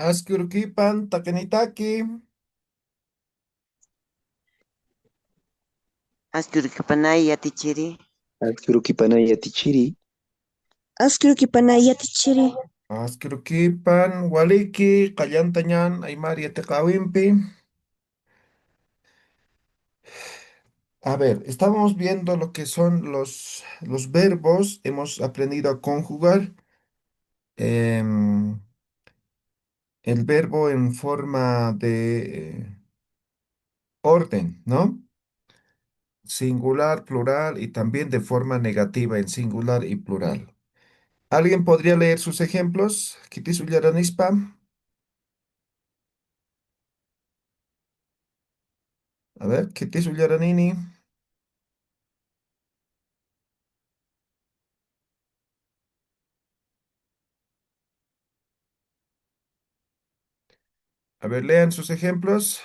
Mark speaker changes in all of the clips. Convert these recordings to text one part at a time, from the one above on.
Speaker 1: Askurukipan takenitaki.
Speaker 2: Asturkipanay yatichiri.
Speaker 3: Akrukipanay atichiri.
Speaker 4: Askurukipanay yatichiri.
Speaker 1: Askurukipan waliki qallantañan aymari yatikawimpi. A ver, estábamos viendo lo que son los verbos. Hemos aprendido a conjugar em, el verbo en forma de orden, ¿no? Singular, plural y también de forma negativa en singular y plural. ¿Alguien podría leer sus ejemplos? Kitis Ullaranispa. A ver, Kitis Ullaranini. A ver, lean sus ejemplos.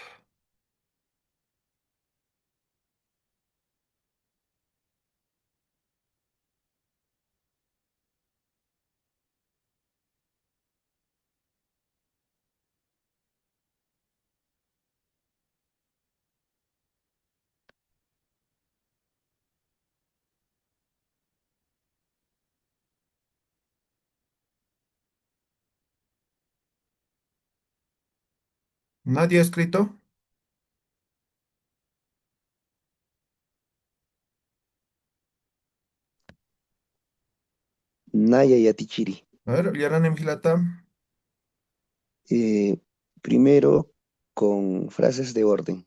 Speaker 1: ¿Nadie ha escrito?
Speaker 3: Naya yatichiri.
Speaker 1: A ver, Ullaranim Hilata.
Speaker 3: Eh, Primero con frases de orden.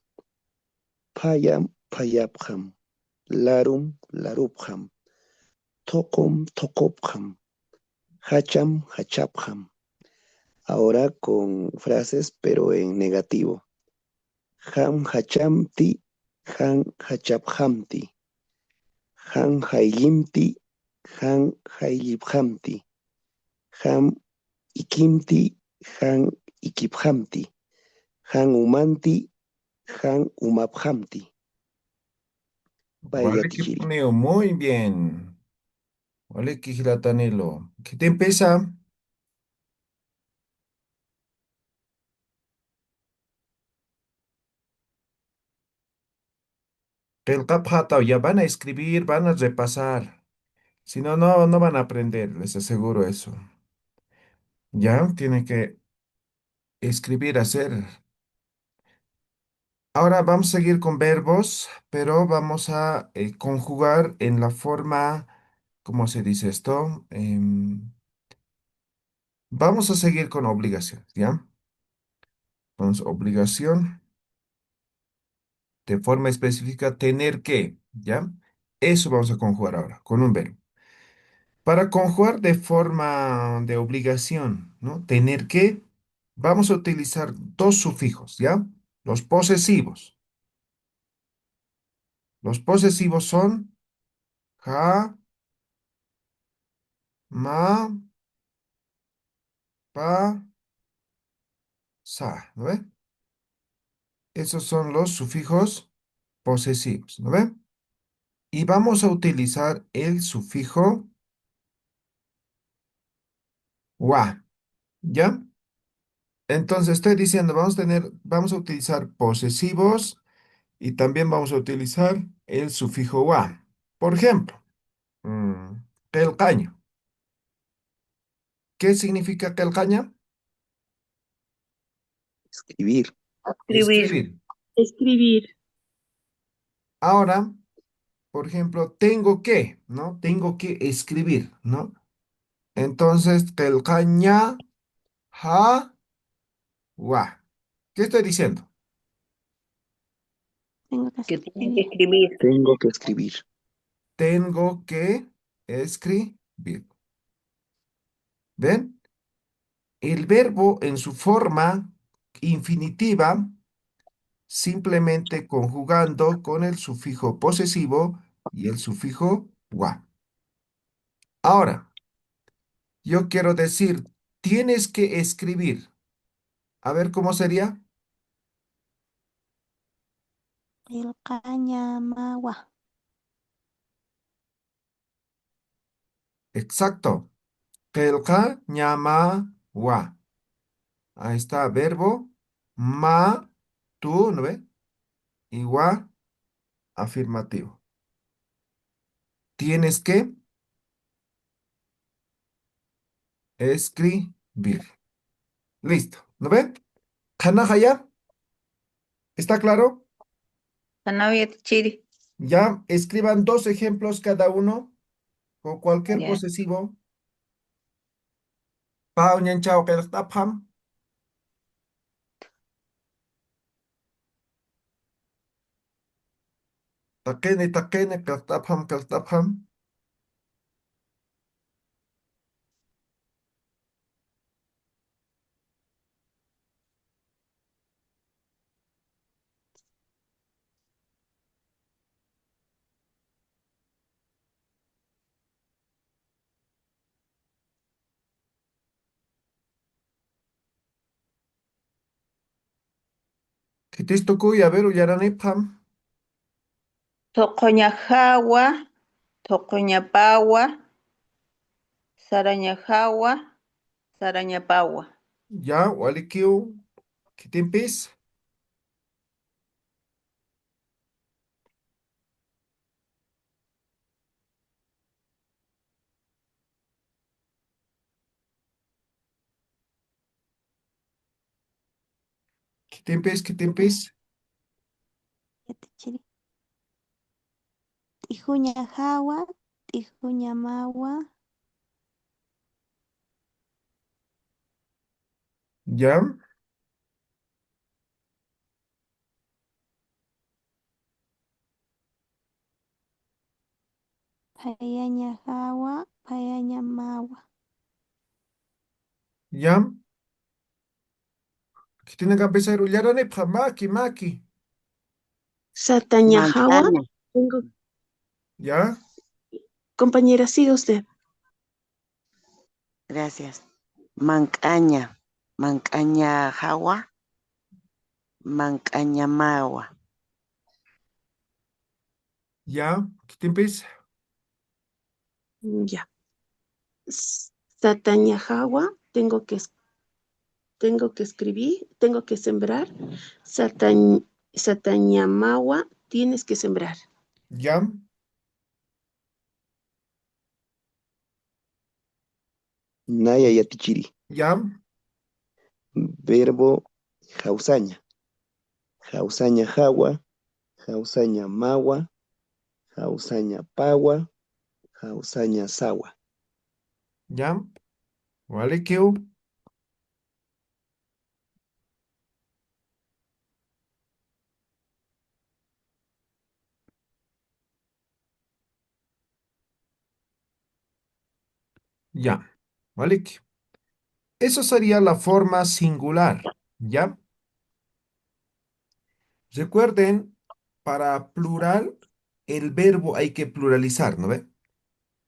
Speaker 3: Payam, payabham. Larum, larubham. Tokom, tokobham. Hacham, hachapham. Ahora con frases pero en negativo. Ham, hachamti, han, hachaphamti. Han, haillimti, han, haillibhamti. Ham, ikimti, han, ikibhamti. Han umanti, han umabhamti.
Speaker 1: Waliki
Speaker 3: Payatichiri.
Speaker 1: Puneo, muy bien. Waliki Hilatanilo. ¿Qué te empieza? Kelkap ya van a escribir, van a repasar. Si no, no van a aprender, les aseguro eso. Ya, tienen que escribir, hacer. Ahora vamos a seguir con verbos, pero vamos a conjugar en la forma, ¿cómo se dice esto? Vamos a seguir con obligación, ¿ya? Entonces, obligación, de forma específica, tener que, ¿ya? Eso vamos a conjugar ahora, con un verbo. Para conjugar de forma de obligación, ¿no? Tener que, vamos a utilizar dos sufijos, ¿ya? Los posesivos. Los posesivos son ja, ma, pa, sa, ¿no ve? Esos son los sufijos posesivos, ¿no ve? Y vamos a utilizar el sufijo wa, ¿ya? Entonces estoy diciendo, vamos a utilizar posesivos y también vamos a utilizar el sufijo wa. Por ejemplo, mm, quelcaño. ¿Qué significa quelcaña?
Speaker 3: Escribir.
Speaker 4: Escribir.
Speaker 1: Escribir.
Speaker 4: Escribir.
Speaker 1: Ahora, por ejemplo, tengo que, ¿no? Tengo que escribir, ¿no? Entonces, quelcaña ha wa. ¿Qué estoy diciendo?
Speaker 4: Que tiene que escribir.
Speaker 3: Tengo que escribir.
Speaker 1: Tengo que escribir. ¿Ven? El verbo en su forma infinitiva, simplemente conjugando con el sufijo posesivo y el sufijo wa. Ahora, yo quiero decir, tienes que escribir. A ver cómo sería.
Speaker 4: Qillqañamawa.
Speaker 1: Exacto. Qelqa ñama wa. Ahí está, verbo. Ma, tú, ¿no ve? Igual, afirmativo. Tienes que escribir. Listo, ¿no ve? Kanahaya, ¿está claro?
Speaker 4: Sanawi atichiri.
Speaker 1: Ya, escriban dos ejemplos cada uno con cualquier
Speaker 4: Ya.
Speaker 1: posesivo. Pau, ñanchao, qelqtapam. Taqene, taqene, qelqtapam, qelqtapam. Kitistukuy, a ver, uyaranipam.
Speaker 4: Toqoña hawa, toqoña pawa, saraña hawa, saraña pawa.
Speaker 1: Ya, walikiu, kitimpis. Kitimpis, kitimpis.
Speaker 5: Yatichiri. Tijuña hawa, tijuña mawa,
Speaker 1: Ya,
Speaker 5: payaña hawa, payaña mawa.
Speaker 1: ya. Kitina campesar, uyaranipam, maki, maki.
Speaker 6: Satañajawa,
Speaker 2: Mancaña.
Speaker 6: tengo
Speaker 1: Ya,
Speaker 6: compañera, siga usted.
Speaker 2: Gracias. Mancaña. Mancaña jawa. Mancaña mawa.
Speaker 1: ya, kitimpis.
Speaker 6: Ya. Satañajawa, tengo que escribir, tengo que sembrar. Satañamawa, tienes que sembrar.
Speaker 1: Ya,
Speaker 3: Naya yatichiri.
Speaker 1: ya,
Speaker 3: Verbo jausaña. Jausaña jawa, jausaña mawa, jausaña pawa, jausaña sawa.
Speaker 1: ya. Walikiu. Ya, walikiu. Eso sería la forma singular. ¿Ya? Recuerden, para plural, el verbo hay que pluralizar, ¿no ve?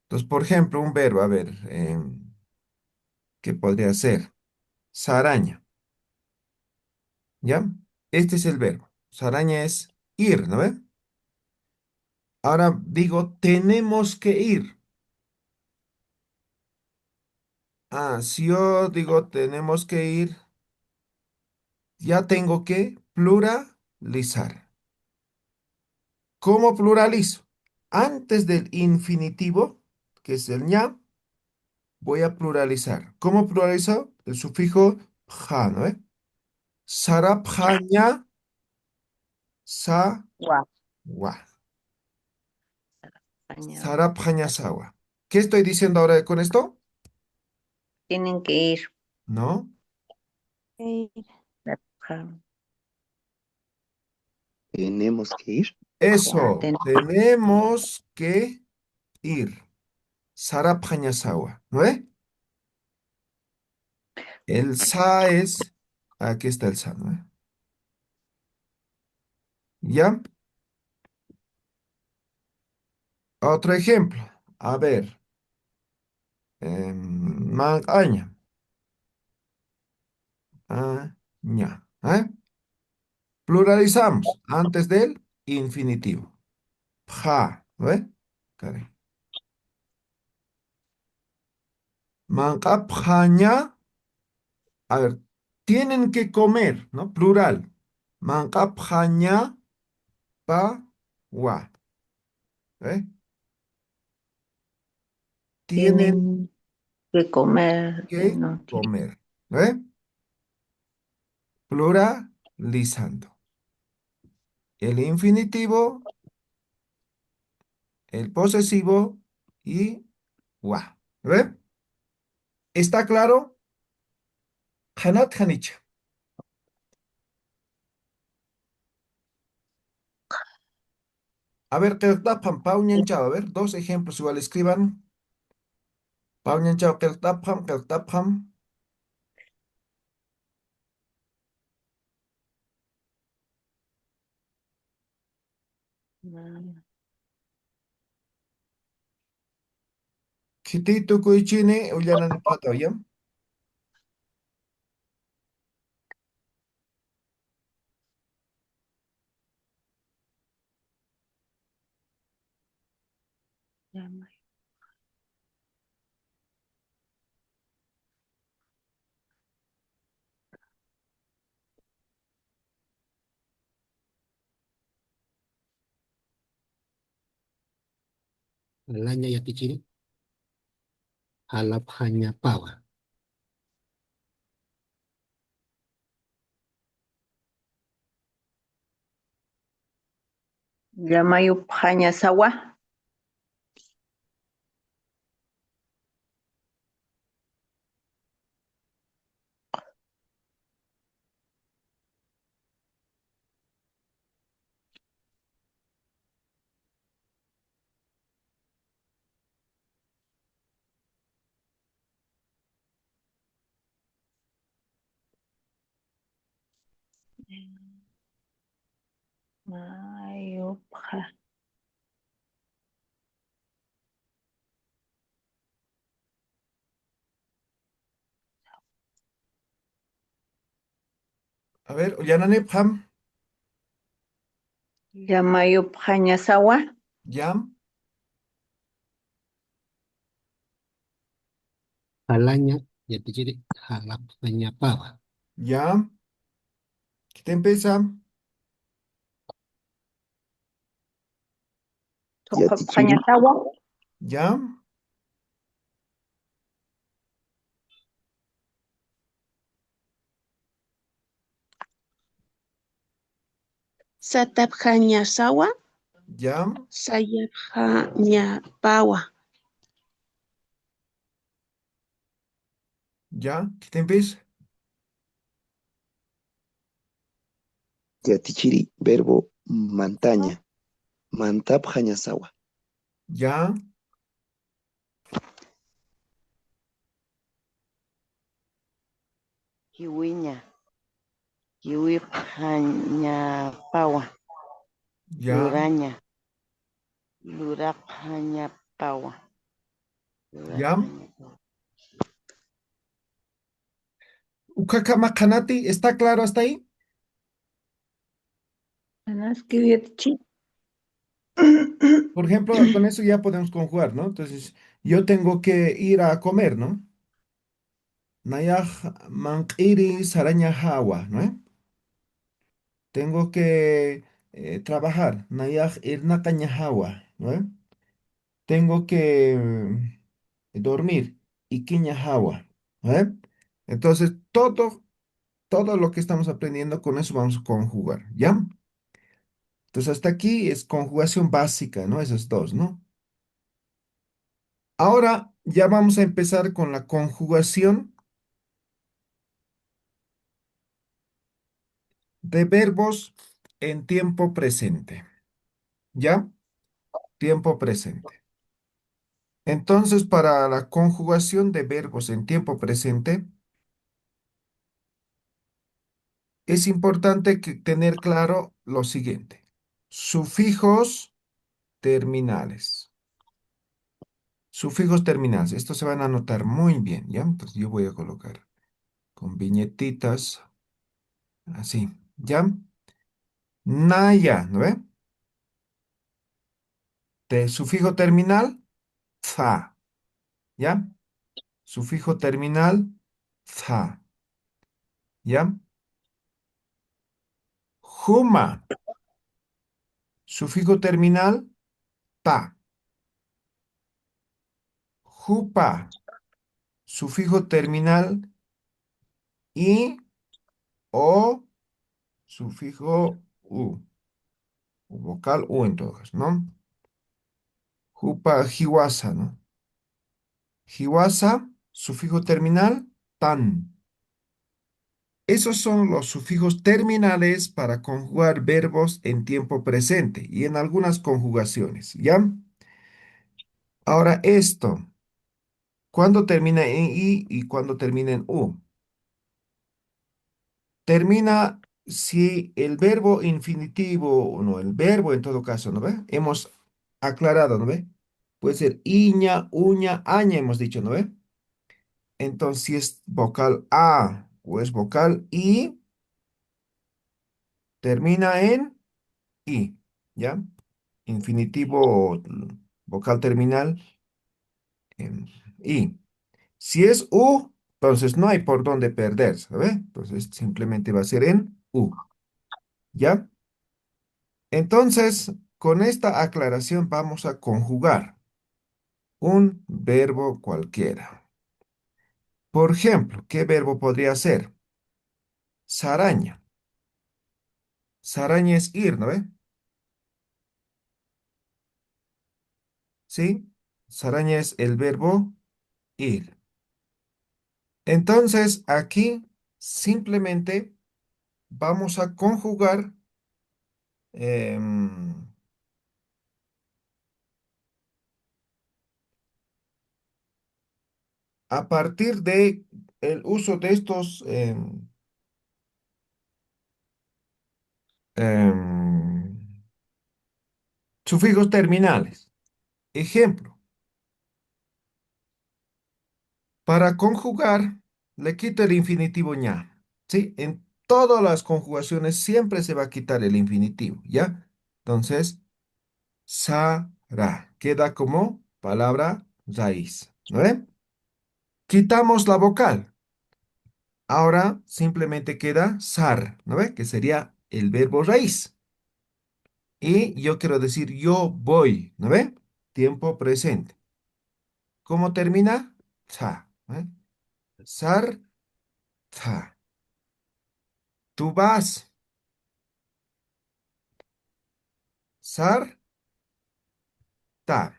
Speaker 1: Entonces, por ejemplo, un verbo, a ver, ¿qué podría ser? Saraña, ¿ya? Este es el verbo. Saraña es ir, ¿no ve? Ahora digo, tenemos que ir. Ah, si yo digo tenemos que ir, ya tengo que pluralizar. ¿Cómo pluralizo? Antes del infinitivo, que es el ña, voy a pluralizar. ¿Cómo pluralizo? El sufijo ja, ¿no ve? Sarapjaña sa
Speaker 4: Guau.
Speaker 1: wa.
Speaker 2: Paña.
Speaker 1: Sarapjaña sawa. ¿Qué estoy diciendo ahora con esto?
Speaker 4: Tienen que ir.
Speaker 1: ¿No?
Speaker 5: Eh,
Speaker 3: Tenemos que ir.
Speaker 1: Eso,
Speaker 4: Ten-
Speaker 1: tenemos que ir. Sarapjaña sawa, ¿no ve? El sa es, aquí está el sa, ¿no ve? ¿Ya? Otro ejemplo. A ver. Aña. Aña. ¿Eh? Pluralizamos antes del infinitivo. Ja. ¿Ve? Caray. Manqapjaña. A ver. Tienen que comer, ¿no? Plural. Mankapjaña pa wa. ¿Eh? Tienen
Speaker 4: Tienen que comer,
Speaker 1: que
Speaker 4: no,
Speaker 1: comer. ¿Eh? Pluralizando. El infinitivo, el posesivo y wa. ¿Ve? ¿Está claro? Hanat Hanicha. A ver, Keltapam, Pauñanchao. A ver, dos ejemplos igual escriban. Pauñanchao, Keltapam, Keltapam.
Speaker 4: no.
Speaker 1: Kitito Kuichini, Ullanan Patoyam.
Speaker 7: Alanya yatichiri, halap hanya pawa.
Speaker 4: Llamayuqqa sawa. Mayuqqa.
Speaker 1: A ver, Ullananepam,
Speaker 4: Llamayuqqa sawa.
Speaker 1: Yam,
Speaker 7: Alanya yatichiri, halap hanya pawa.
Speaker 1: Yam. Kitempesa,
Speaker 4: Tuqupqa
Speaker 3: Yatichiri,
Speaker 4: sawa.
Speaker 1: Yam,
Speaker 6: Sataphaña sawa,
Speaker 1: Yam,
Speaker 6: sayaphaña pawa.
Speaker 1: Ya. Kitempes,
Speaker 3: yatichiri, verbo mantaña. Mantapjañasawa.
Speaker 1: Ya.
Speaker 2: Kiwiña. Kiwiphaña pawa.
Speaker 1: Ya.
Speaker 2: Luraña. Luraphaña pawa.
Speaker 1: Yam.
Speaker 2: Luraphaña pawa.
Speaker 1: Ukakama Kanati, ¿está claro hasta ahí?
Speaker 4: Anaskibirchi.
Speaker 1: Por ejemplo, con eso ya podemos conjugar, ¿no? Entonces, yo tengo que ir a comer, ¿no? Nayaj manqiri saraña hawa, ¿no? Tengo que trabajar. Nayaj irnakaña hawa, ¿no? Tengo que dormir. Ikiña hawa, ¿no? Entonces, todo lo que estamos aprendiendo con eso vamos a conjugar, ¿ya? Entonces, hasta aquí es conjugación básica, ¿no? Esos dos, ¿no? Ahora ya vamos a empezar con la conjugación de verbos en tiempo presente. ¿Ya? Tiempo presente. Entonces, para la conjugación de verbos en tiempo presente, es importante tener claro lo siguiente. Sufijos terminales. Sufijos terminales. Estos se van a anotar muy bien, ¿ya? Entonces yo voy a colocar con viñetitas, así, ¿ya? Naya, ¿no ve? De sufijo terminal, za, ¿ya? Sufijo terminal, za. ¿Ya? Juma, sufijo terminal, ta. Jupa, sufijo terminal, i o sufijo u. Vocal u en todo caso, ¿no? Jupa, jiwasa, ¿no? Jiwasa, sufijo terminal, tan. Esos son los sufijos terminales para conjugar verbos en tiempo presente y en algunas conjugaciones, ¿ya? Ahora esto, ¿cuándo termina en i y cuándo termina en u? Termina si el verbo infinitivo, o no, el verbo en todo caso, ¿no ve? Hemos aclarado, ¿no ve? Puede ser iña, uña, aña, hemos dicho, ¿no ve? Entonces, si es vocal a o es vocal i, termina en i, ¿ya? Infinitivo o vocal terminal en i. Si es u, entonces no hay por dónde perderse, ¿ve? Entonces, simplemente va a ser en u, ¿ya? Entonces, con esta aclaración vamos a conjugar un verbo cualquiera. Por ejemplo, ¿qué verbo podría ser? Saraña. Saraña es ir, ¿no ve? ¿Sí? Saraña es el verbo ir. Entonces, aquí simplemente vamos a conjugar em, a partir de el uso de estos em, sufijos terminales. Ejemplo, para conjugar, le quito el infinitivo ña. ¿Sí? En todas las conjugaciones siempre se va a quitar el infinitivo, ¿ya? Entonces, Sara queda como palabra raíz, ¿no ve? Quitamos la vocal. Ahora simplemente queda sar, ¿no ve? Que sería el verbo raíz. Y yo quiero decir yo voy, ¿no ve? Tiempo presente. ¿Cómo termina? Ta, ¿eh? Sar, ta. Tú vas, sar, ta.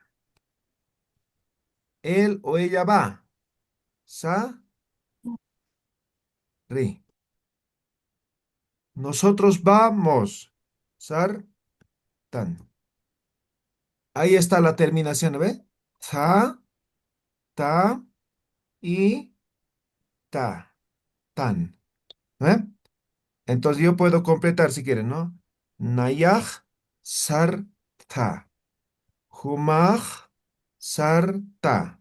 Speaker 1: Él o ella va, sa, ri. Nosotros vamos, sar, tan. Ahí está la terminación, ¿no ve? Ta, ta y ta, tan. ¿Eh? Entonces yo puedo completar si quieren, ¿no? Nayaj sarta. Humaj sarta.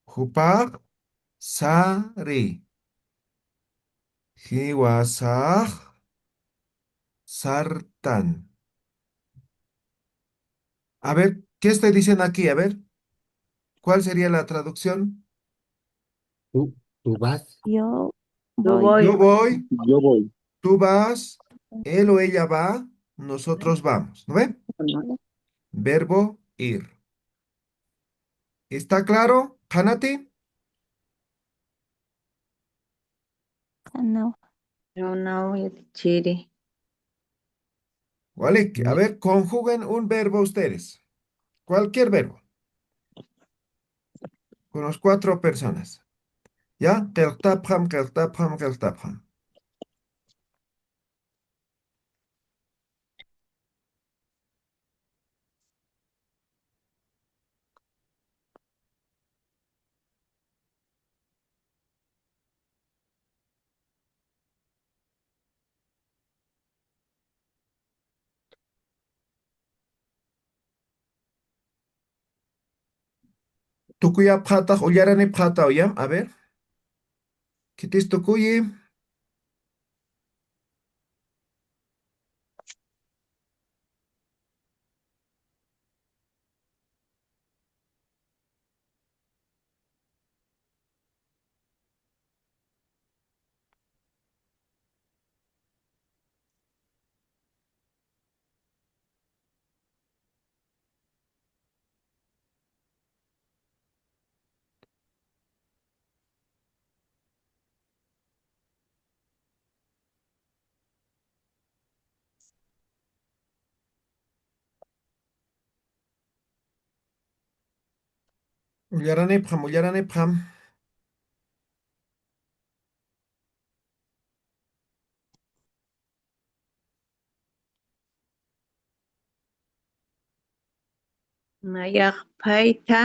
Speaker 1: Hupaj sari. Hiwasaj sartan. A ver, ¿qué estoy diciendo aquí? A ver, ¿cuál sería la traducción?
Speaker 7: Tú vas,
Speaker 5: Yo
Speaker 4: Yo
Speaker 5: voy.
Speaker 1: Yo
Speaker 4: voy.
Speaker 1: voy,
Speaker 3: Yo voy.
Speaker 1: tú vas, él o ella va, nosotros vamos. ¿No ven? Verbo ir. ¿Está claro, Hanati?
Speaker 5: No.
Speaker 4: Yo no chiri.
Speaker 1: ¿Vale? A
Speaker 7: me,
Speaker 1: ver, conjuguen un verbo ustedes. Cualquier verbo. Con las cuatro personas. ¿Ya? Keltapjam, keltapjam, keltapjam. Tukuya pjata, uyarani pjata, uyam. A ver. Kitis tukuyi. Ullaranepam, ullaranepam.
Speaker 4: Nayaqpayta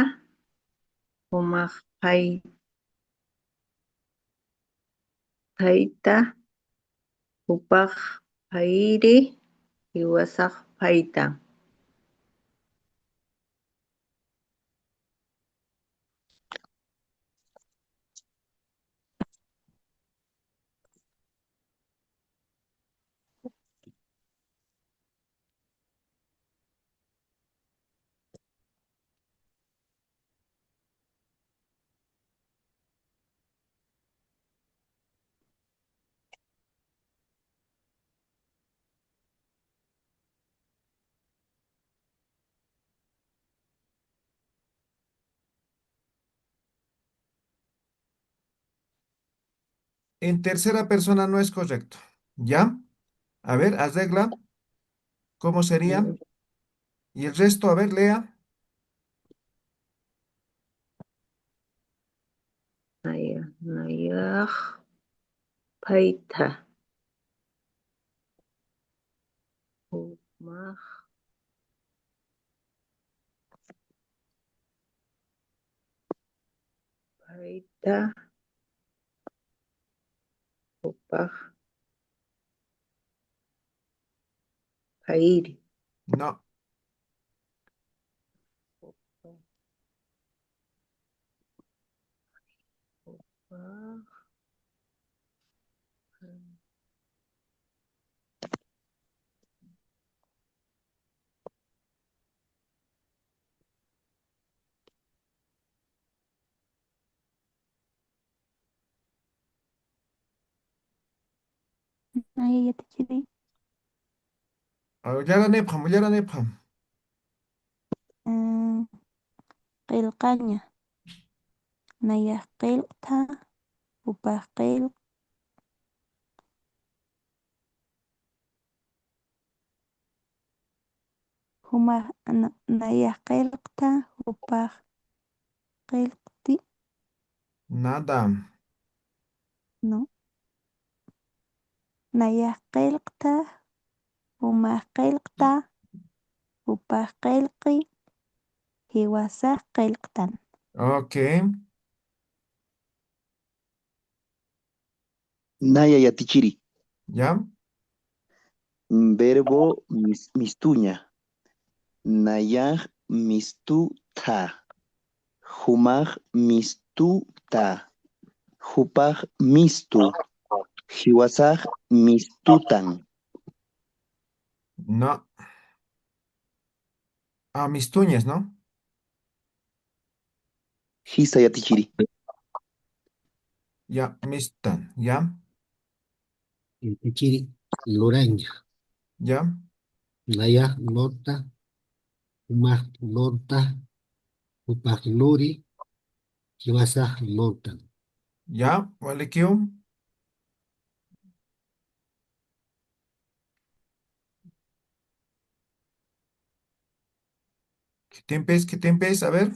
Speaker 4: umaqpaytayta upaqpayri hiwasaqpayta.
Speaker 1: En tercera persona no es correcto. ¿Ya? A ver, arregla. ¿Cómo sería? Y el resto, a ver, lea.
Speaker 4: Nayaqpayta umaqpayta upaqpayri.
Speaker 1: No,
Speaker 5: Ay, ya te chiri.
Speaker 1: ullaranepam, ullaranepam.
Speaker 5: Mm, qillqaña. Nayaq qillqta, upaq qillq, humaq nayaq qillqta, upaq qillqti,
Speaker 1: Nada.
Speaker 5: no. Nayaq qillqta, humaq qillqta, upaq qillqi, hiwasaq qillqtan.
Speaker 1: Ok.
Speaker 3: Naya yatichiri.
Speaker 1: ¿Ya?
Speaker 3: Verbo mistuña. Nayaj mistuta. Humaj mistuta. Hupaj mistu. Hiwasaj mistutan.
Speaker 1: No. Ah, mis tuñas, ¿no?
Speaker 3: Hisa yatichiri.
Speaker 1: Ya, mistan. ¿Ya?
Speaker 7: Intichiri, Loraña,
Speaker 1: ¿Ya?
Speaker 7: Naya, Lorta, Umar, Lorta, Upak, Lori, Kiwasa, Lortan.
Speaker 1: ¿Ya? Walekium. ¿Qué tempes? ¿Qué tempes? A ver.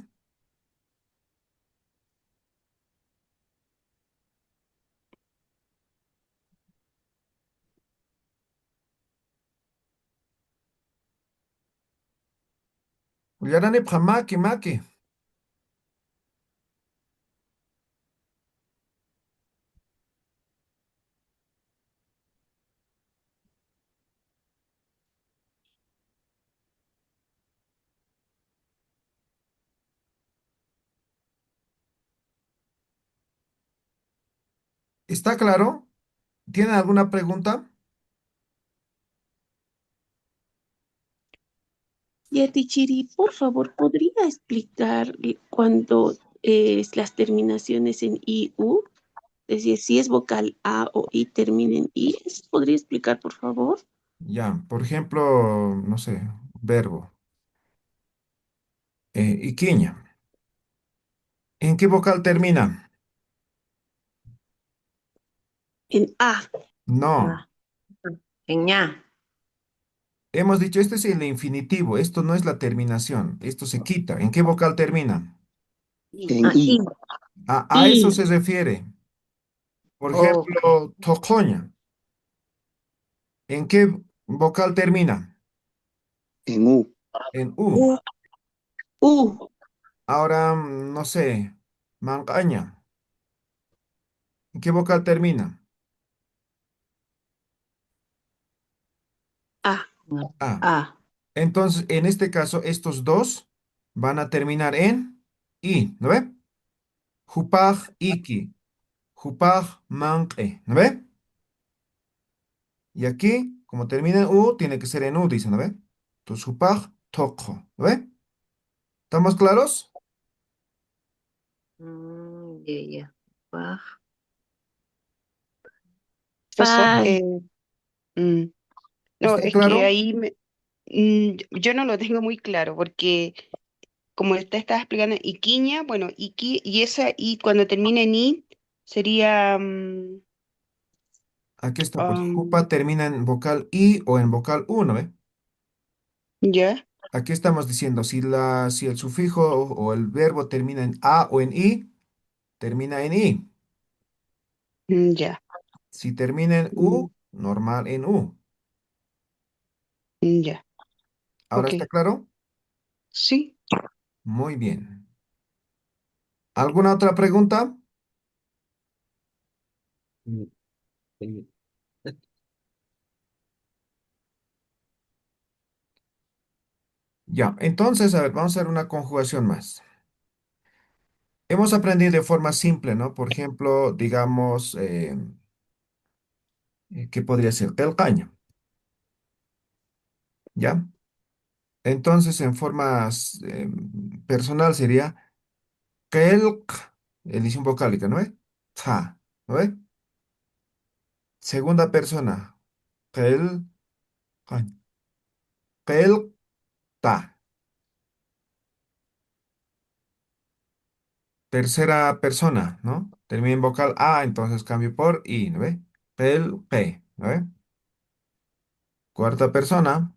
Speaker 1: Ullaranepam, maki, maki. ¿Está claro? ¿Tienen alguna pregunta?
Speaker 6: Yatichiri, por favor, ¿podría explicar cuando las terminaciones en IU? Es decir, si es vocal A o I termina en I. ¿Eso podría explicar, por favor?
Speaker 1: Ya, por ejemplo, no sé, verbo. Iquiña. ¿En qué vocal termina?
Speaker 6: En A.
Speaker 1: No.
Speaker 4: Ah, en ña.
Speaker 1: Hemos dicho, este es el infinitivo, esto no es la terminación, esto se quita. ¿En qué vocal termina?
Speaker 3: En I.
Speaker 4: I.
Speaker 1: A eso
Speaker 6: I.
Speaker 1: se refiere. Por
Speaker 2: Ok.
Speaker 1: ejemplo, tocoña. ¿En qué vocal termina?
Speaker 3: En U.
Speaker 1: En U.
Speaker 2: U.
Speaker 6: U.
Speaker 1: Ahora, no sé, mancaña. ¿En qué vocal termina?
Speaker 6: A.
Speaker 1: A.
Speaker 6: A.
Speaker 1: Entonces, en este caso, estos dos van a terminar en I, ¿no ve? Jupaj iki, jupaj manque, ¿no ve? Y aquí, como termina en U, tiene que ser en U, dice, ¿no ve? Entonces, jupaj toco, ¿no ve? ¿Estamos claros?
Speaker 4: Ya, ya. Baj.
Speaker 8: Profesor,
Speaker 6: Fa.
Speaker 8: mm, no,
Speaker 1: ¿Está
Speaker 8: es que
Speaker 1: claro?
Speaker 8: ahí yo no lo tengo muy claro porque como usted estaba explicando, iquiña, bueno, iki, y esa y cuando termina en i sería,
Speaker 1: Aquí está, pues,
Speaker 8: um,
Speaker 1: jupa termina en vocal I o en vocal U, ¿no ve?
Speaker 8: ya,
Speaker 1: Aquí estamos diciendo, si el sufijo o el verbo termina en A o en I, termina en I.
Speaker 8: ya,
Speaker 1: Si termina en
Speaker 8: mm,
Speaker 1: U, normal en U.
Speaker 8: ya,
Speaker 1: ¿Ahora
Speaker 8: ok,
Speaker 1: está claro?
Speaker 8: sí.
Speaker 1: Muy bien. ¿Alguna otra pregunta?
Speaker 7: Mm, mm,
Speaker 1: Ya, entonces, a ver, vamos a hacer una conjugación más. Hemos aprendido de forma simple, ¿no? Por ejemplo, digamos, ¿qué podría ser? El caño, ¿ya? Entonces, en forma personal sería kelk, edición vocálica, ¿no ve? Ta, ¿no ve? Segunda persona, kel, caño, kelk, ta. Tercera persona, ¿no? Termina en vocal A, entonces cambio por I, ¿no ve? Pel, P, ¿no ve? Cuarta persona,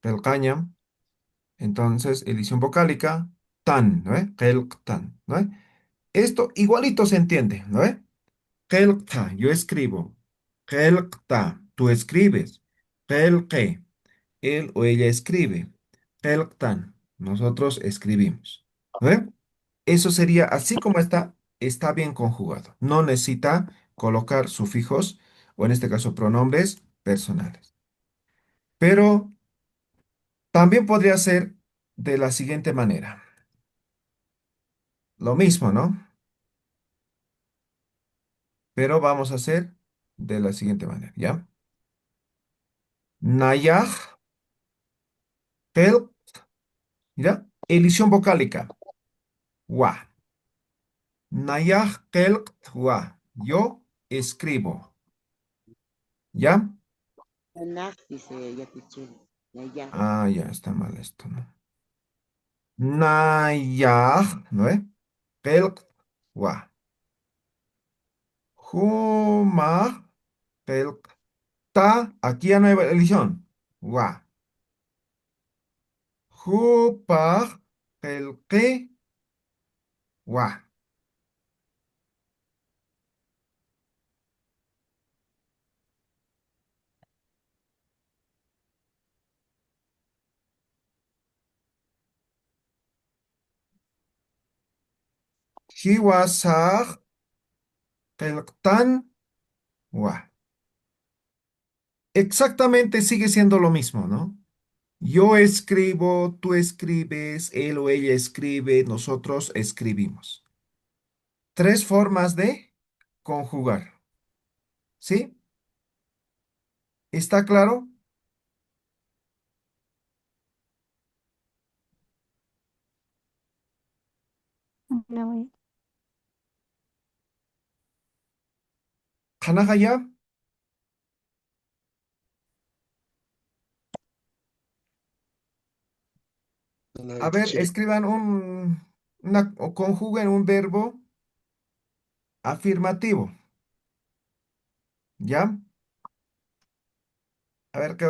Speaker 1: pelcaña, entonces edición vocálica, tan, ¿no ve? Tan, ¿no ve? Esto igualito se entiende, ¿no ve? Kelkta, yo escribo. Kelkta, tú escribes. Kelke, él o ella escribe. Kelktan, nosotros escribimos. ¿No ve? Eso sería así como está, está bien conjugado. No necesita colocar sufijos o en este caso pronombres personales. Pero también podría ser de la siguiente manera. Lo mismo, ¿no? Pero vamos a hacer de la siguiente manera, ¿ya? Nayaj, tel, ¿ya? Edición vocálica. Wa. Nayaj, tel, wa. Yo escribo, ¿ya?
Speaker 2: Nanak, dice Yatichel. Nayak.
Speaker 1: Ah, ya está mal esto, ¿no? Nayaj, ¿no ve? Tel, wa. Huma, tel, ta. Aquí ya no hay edición. Wa. Jupa, tel, que, wa. Hiwasaj, tel, tan, wa. Exactamente sigue siendo lo mismo, ¿no? Yo escribo, tú escribes, él o ella escribe, nosotros escribimos. Tres formas de conjugar, ¿sí? ¿Está claro?
Speaker 5: No,
Speaker 1: ¿Hanajaya?
Speaker 7: no
Speaker 1: A
Speaker 7: hay
Speaker 1: ver,
Speaker 7: teacher.
Speaker 1: escriban o conjuguen un verbo afirmativo, ¿ya? A ver, ¿qué?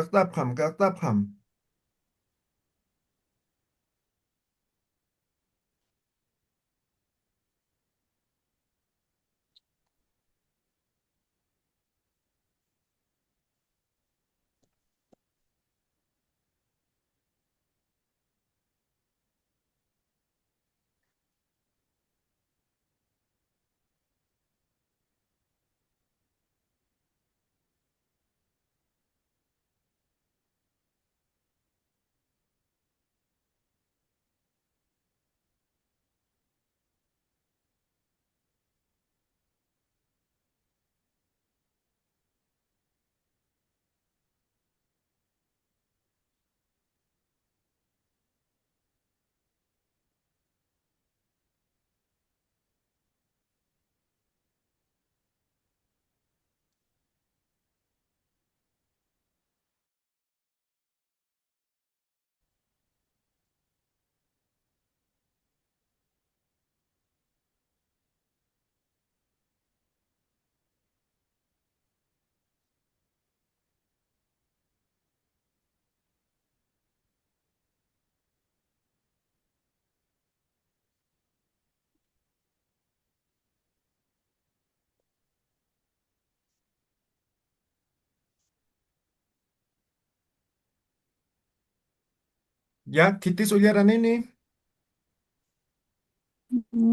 Speaker 1: Ya, kitis ullaranini.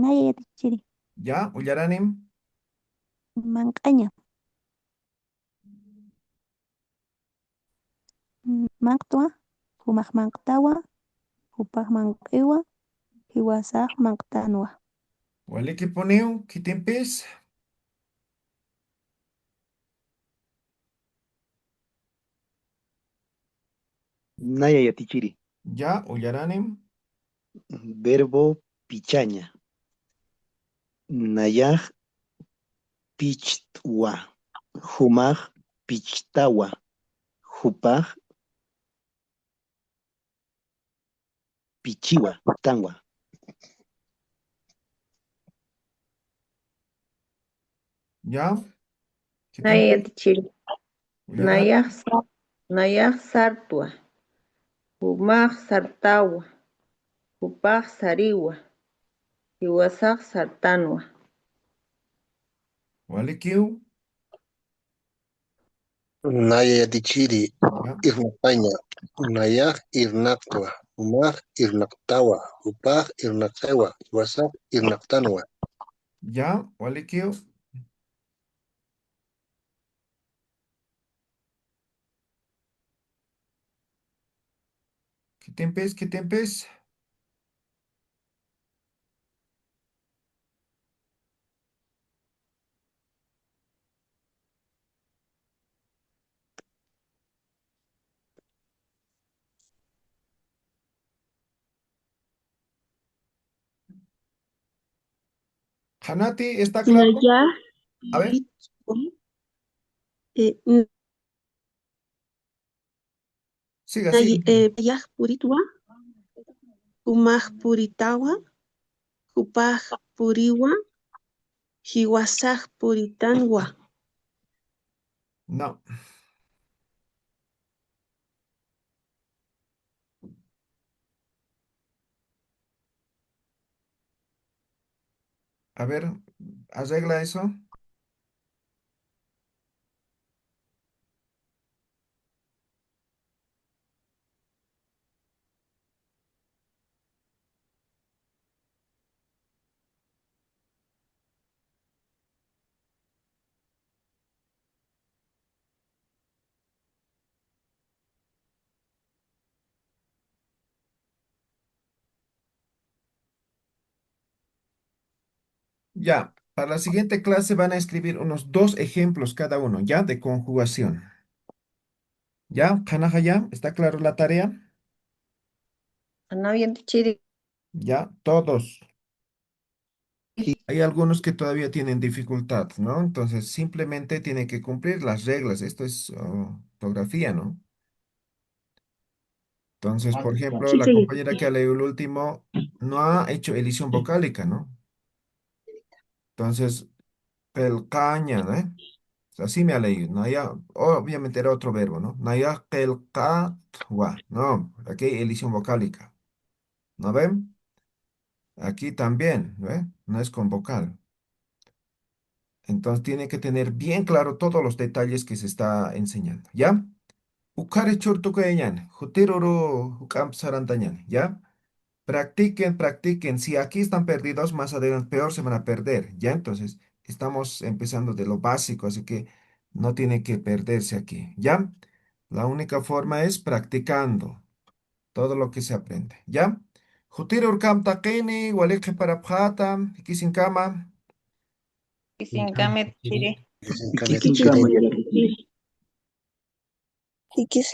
Speaker 5: Naya ya tichiri.
Speaker 1: Ya, ullaranim.
Speaker 5: Manqaña. Maqtwa. Humaq manqtawa. Hupaq manqiwa. Hiwasaq manqtanwa.
Speaker 1: Waliki poniu, kitimpis.
Speaker 3: Naya yatichiri.
Speaker 1: Ya, ullaranim.
Speaker 3: Verbo pichaña. Nayaj pichtwa. Humaj pichtawa. Hupaj pichiwa. Tanwa.
Speaker 1: Ya,
Speaker 4: Naya
Speaker 1: kitimpis.
Speaker 4: tichiri.
Speaker 1: Ullaranim.
Speaker 4: Nayaq sartwa. Humaq sartawa. Hupaq sariwa. Hiwasaq sartanwa.
Speaker 1: Walikiu.
Speaker 7: Naya yatichiri.
Speaker 1: Ya,
Speaker 7: Irnapaña. Nayaq irnaqtwa. Humaq irnaqtawa. Hupaq irnaqewa. Wasaq irnaqtanwa.
Speaker 1: ya, walikiu. Kitimpis, kitimpis. Hanati, ¿está claro?
Speaker 6: Nayaj
Speaker 1: A ver,
Speaker 6: puritwa. eh,
Speaker 1: siga, siga.
Speaker 6: Nayaj puritwa. Humaj puritawa. Hupaj puriwa. Hiwasaq puritanwa.
Speaker 1: No. A ver, arregla eso. Ya, para la siguiente clase van a escribir unos 2 ejemplos cada uno, ¿ya? De conjugación. ¿Ya? Kanaja, ¿ya? ¿Está claro la tarea?
Speaker 4: Naya tichiri.
Speaker 1: Ya, todos. Hay algunos que todavía tienen dificultad, ¿no? Entonces, simplemente tienen que cumplir las reglas. Esto es ortografía, ¿no? Entonces, por ejemplo, la
Speaker 6: Chicha
Speaker 1: compañera que ha
Speaker 6: yatichiri.
Speaker 1: leído el último no ha hecho edición vocálica, ¿no? Entonces, pelcaña, ¿no? Así me ha leído. Naya, obviamente era otro verbo, ¿no? Naya pelcatwa. No, aquí hay edición vocálica. ¿No ven? Aquí también, ¿ve? No es con vocal. Entonces tiene que tener bien claro todos los detalles que se está enseñando, ¿ya? Ukare churtukayan, jutiruru hukam sarantañan, ¿ya? Practiquen, practiquen. Si aquí están perdidos, más adelante peor se van a perder, ¿ya? Entonces, estamos empezando de lo básico, así que no tiene que perderse aquí, ¿ya? La única forma es practicando todo lo que se aprende, ¿ya? Jutirur kam takini, walike para pjata, kama.
Speaker 4: Isinkame tichiri.
Speaker 7: Isinkame
Speaker 3: Ikisinkamu
Speaker 7: tichiri.
Speaker 6: Chicha
Speaker 3: yatichiri.
Speaker 6: yatichiri.